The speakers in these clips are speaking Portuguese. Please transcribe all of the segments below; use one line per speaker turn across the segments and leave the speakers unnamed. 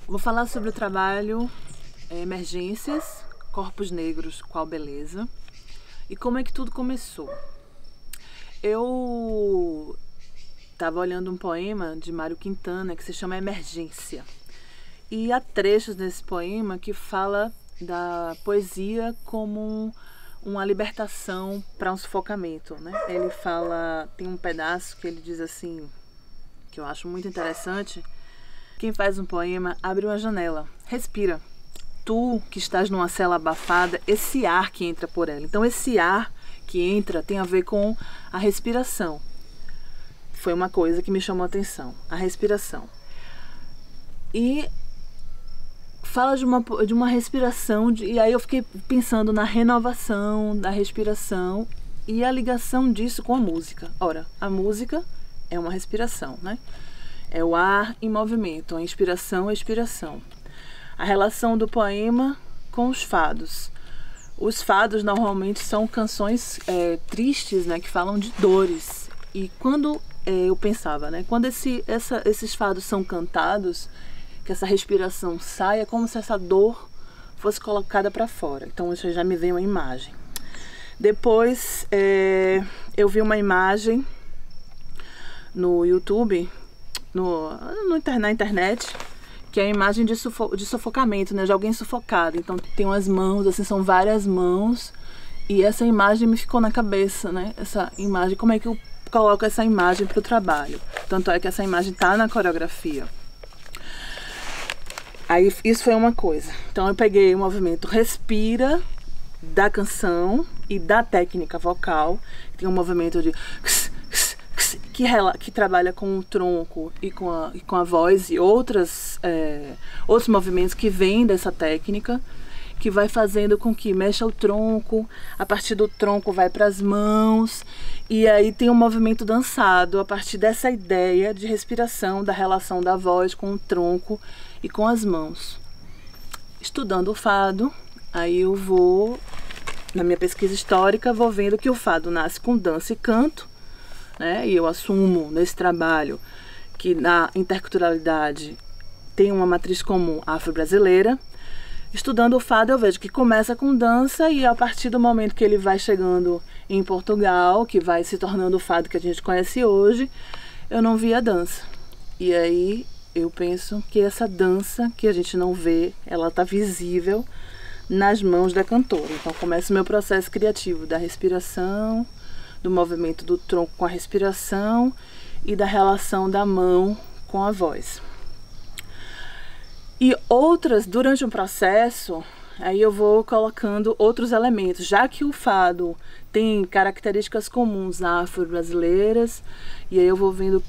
Vou falar sobre o trabalho Emergências, Corpos Negros, Qual Beleza, e como é que tudo começou. Eu estava olhando um poema de Mário Quintana que se chama Emergência. E há trechos nesse poema que fala da poesia como uma libertação para um sufocamento, né? Ele fala, tem um pedaço que ele diz assim, que eu acho muito interessante: quem faz um poema abre uma janela, respira. Tu que estás numa cela abafada, esse ar que entra por ela. Então esse ar que entra tem a ver com a respiração. Foi uma coisa que me chamou a atenção, a respiração. E fala de uma respiração, e aí eu fiquei pensando na renovação da respiração e a ligação disso com a música. Ora, a música é uma respiração, né? É o ar em movimento, a inspiração e a expiração. A relação do poema com os fados. Os fados normalmente são canções tristes, né, que falam de dores. E quando eu pensava, né, quando esses fados são cantados, que essa respiração sai, é como se essa dor fosse colocada para fora. Então isso já me veio uma imagem. Depois eu vi uma imagem no YouTube, na internet, que é a imagem de sufocamento, né, de alguém sufocado. Então tem umas mãos, assim, são várias mãos, e essa imagem me ficou na cabeça, né? Essa imagem, como é que eu coloco essa imagem para o trabalho? Tanto é que essa imagem está na coreografia. Aí isso foi uma coisa. Então eu peguei o movimento respira da canção e da técnica vocal. Tem um movimento de que trabalha com o tronco e com a voz e outros movimentos que vêm dessa técnica, que vai fazendo com que mexa o tronco, a partir do tronco vai para as mãos, e aí tem um movimento dançado a partir dessa ideia de respiração, da relação da voz com o tronco e com as mãos. Estudando o fado, aí eu vou, na minha pesquisa histórica, vou vendo que o fado nasce com dança e canto, né? E eu assumo nesse trabalho que na interculturalidade tem uma matriz comum afro-brasileira. Estudando o fado eu vejo que começa com dança, e a partir do momento que ele vai chegando em Portugal, que vai se tornando o fado que a gente conhece hoje, eu não via dança. E aí eu penso que essa dança que a gente não vê, ela está visível nas mãos da cantora. Então começa o meu processo criativo da respiração, do movimento do tronco com a respiração e da relação da mão com a voz. E durante o processo, aí eu vou colocando outros elementos, já que o fado tem características comuns afro-brasileiras, e aí eu vou vendo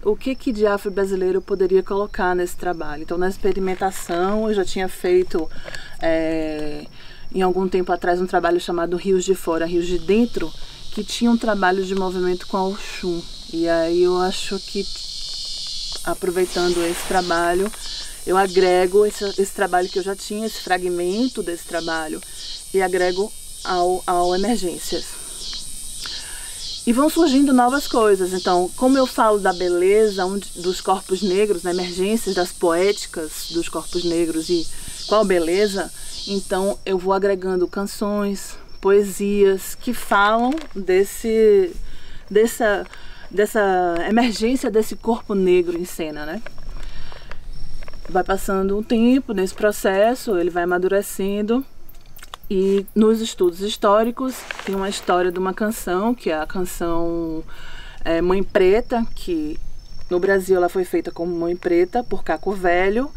o que de afro-brasileiro eu poderia colocar nesse trabalho. Então, na experimentação, eu já tinha feito, em algum tempo atrás, um trabalho chamado Rios de Fora, Rios de Dentro, que tinha um trabalho de movimento com a Oxum. E aí eu acho que, aproveitando esse trabalho, eu agrego esse trabalho que eu já tinha, esse fragmento desse trabalho, e agrego ao Emergências. E vão surgindo novas coisas. Então, como eu falo da beleza dos corpos negros, na Emergências, das poéticas dos corpos negros e qual beleza, então eu vou agregando canções, poesias que falam dessa emergência desse corpo negro em cena, né? Vai passando um tempo nesse processo, ele vai amadurecendo, e nos estudos históricos tem uma história de uma canção, que é a canção Mãe Preta, que no Brasil ela foi feita como Mãe Preta por Caco Velho,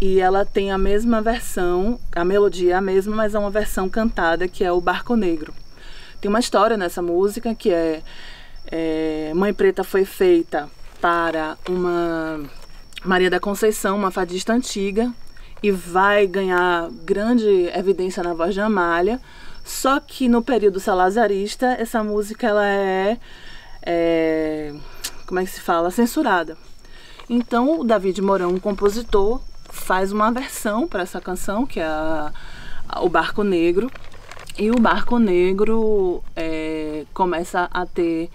e ela tem a mesma versão, a melodia é a mesma, mas é uma versão cantada, que é o Barco Negro. Tem uma história nessa música que Mãe Preta foi feita para uma Maria da Conceição, uma fadista antiga, e vai ganhar grande evidência na voz de Amália, só que no período salazarista essa música ela como é que se fala? Censurada. Então o David Mourão, um compositor, faz uma versão para essa canção, que é o Barco Negro, e o Barco Negro começa a ter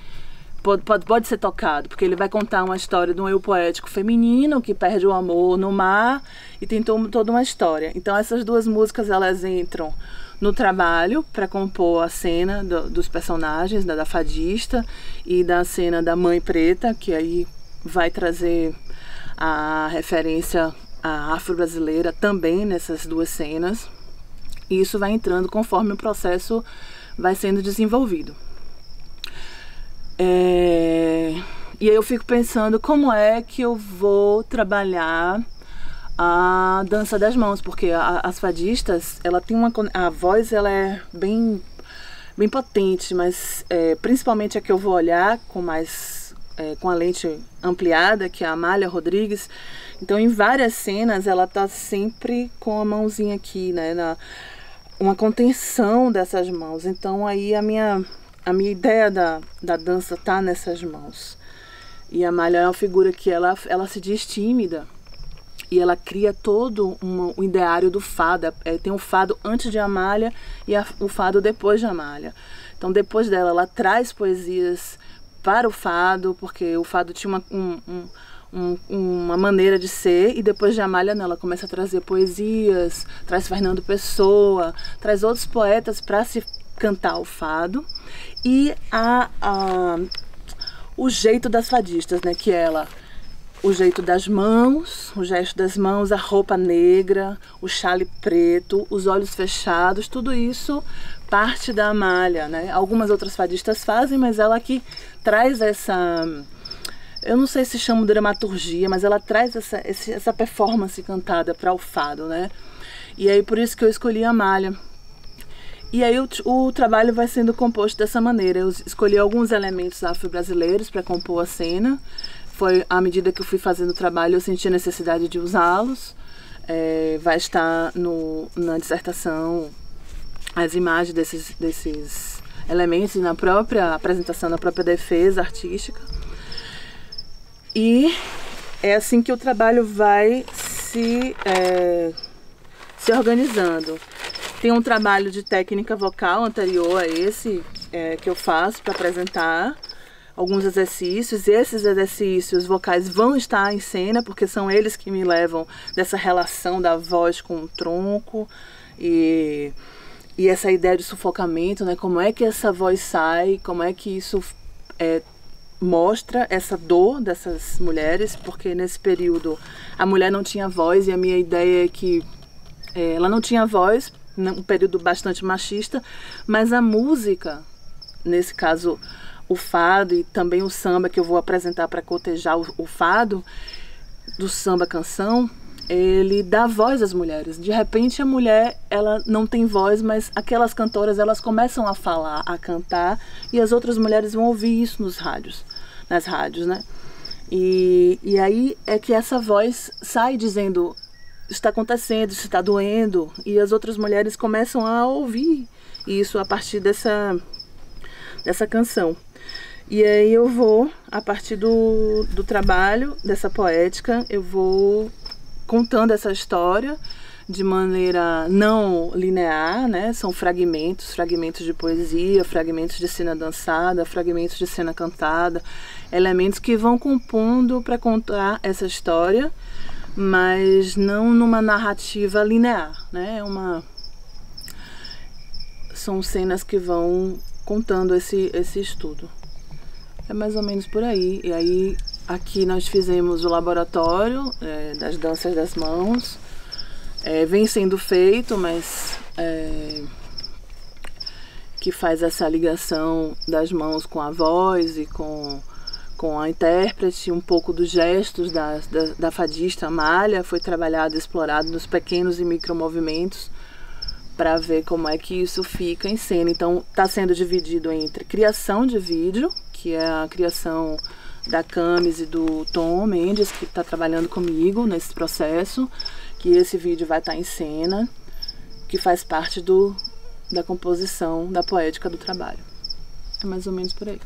pode ser tocado, porque ele vai contar uma história de um eu poético feminino que perde o amor no mar e tem toda uma história. Então essas duas músicas elas entram no trabalho para compor a cena dos personagens, da fadista e da cena da mãe preta, que aí vai trazer a referência à afro-brasileira também nessas duas cenas. E isso vai entrando conforme o processo vai sendo desenvolvido. E aí eu fico pensando como é que eu vou trabalhar a dança das mãos, porque as fadistas, ela tem a voz ela é bem potente, mas principalmente a que eu vou olhar com a lente ampliada, que é a Amália Rodrigues. Então em várias cenas ela tá sempre com a mãozinha aqui, né, uma contenção dessas mãos. Então aí a minha ideia da dança tá nessas mãos. E a Amália é uma figura que ela se diz tímida e ela cria todo um ideário do fado. Tem um fado antes de Amália e o fado depois de Amália. Então depois dela ela traz poesias para o fado, porque o fado tinha uma maneira de ser, e depois de Amália ela começa a trazer poesias, traz Fernando Pessoa, traz outros poetas para se cantar o fado. E o jeito das fadistas, né, que o jeito das mãos, o gesto das mãos, a roupa negra, o chale preto, os olhos fechados, tudo isso parte da Amália, né? Algumas outras fadistas fazem, mas ela que traz essa, eu não sei se chama dramaturgia, mas ela traz essa performance cantada para o fado, né? E aí por isso que eu escolhi a Amália. E aí o trabalho vai sendo composto dessa maneira. Eu escolhi alguns elementos afro-brasileiros para compor a cena. Foi à medida que eu fui fazendo o trabalho, eu senti a necessidade de usá-los. Vai estar na dissertação as imagens desses elementos na própria apresentação, na própria defesa artística. E é assim que o trabalho vai se organizando. Tem um trabalho de técnica vocal anterior a esse que eu faço para apresentar alguns exercícios. E esses exercícios vocais vão estar em cena, porque são eles que me levam dessa relação da voz com o tronco e essa ideia de sufocamento, né? Como é que essa voz sai, como é que isso mostra essa dor dessas mulheres, porque nesse período a mulher não tinha voz, e a minha ideia é que ela não tinha voz, um período bastante machista, mas a música, nesse caso o fado e também o samba, que eu vou apresentar para cotejar o fado do samba canção, ele dá voz às mulheres. De repente a mulher, ela não tem voz, mas aquelas cantoras, elas começam a falar, a cantar, e as outras mulheres vão ouvir isso nas rádios, né? E aí é que essa voz sai dizendo: está acontecendo, isso está doendo, e as outras mulheres começam a ouvir isso a partir dessa canção. E aí eu vou, a partir do trabalho, dessa poética, eu vou contando essa história de maneira não linear, né? São fragmentos de poesia, fragmentos de cena dançada, fragmentos de cena cantada, elementos que vão compondo para contar essa história, mas não numa narrativa linear, né? São cenas que vão contando esse estudo. É mais ou menos por aí. E aí aqui nós fizemos o laboratório das danças das mãos. Vem sendo feito, mas que faz essa ligação das mãos com a voz e com a intérprete, um pouco dos gestos da fadista Amália, foi trabalhado, explorado nos pequenos e micromovimentos para ver como é que isso fica em cena. Então está sendo dividido entre criação de vídeo, que é a criação da Camis e do Tom Mendes, que está trabalhando comigo nesse processo, que esse vídeo vai estar em cena, que faz parte da composição, da poética do trabalho. É mais ou menos por aí.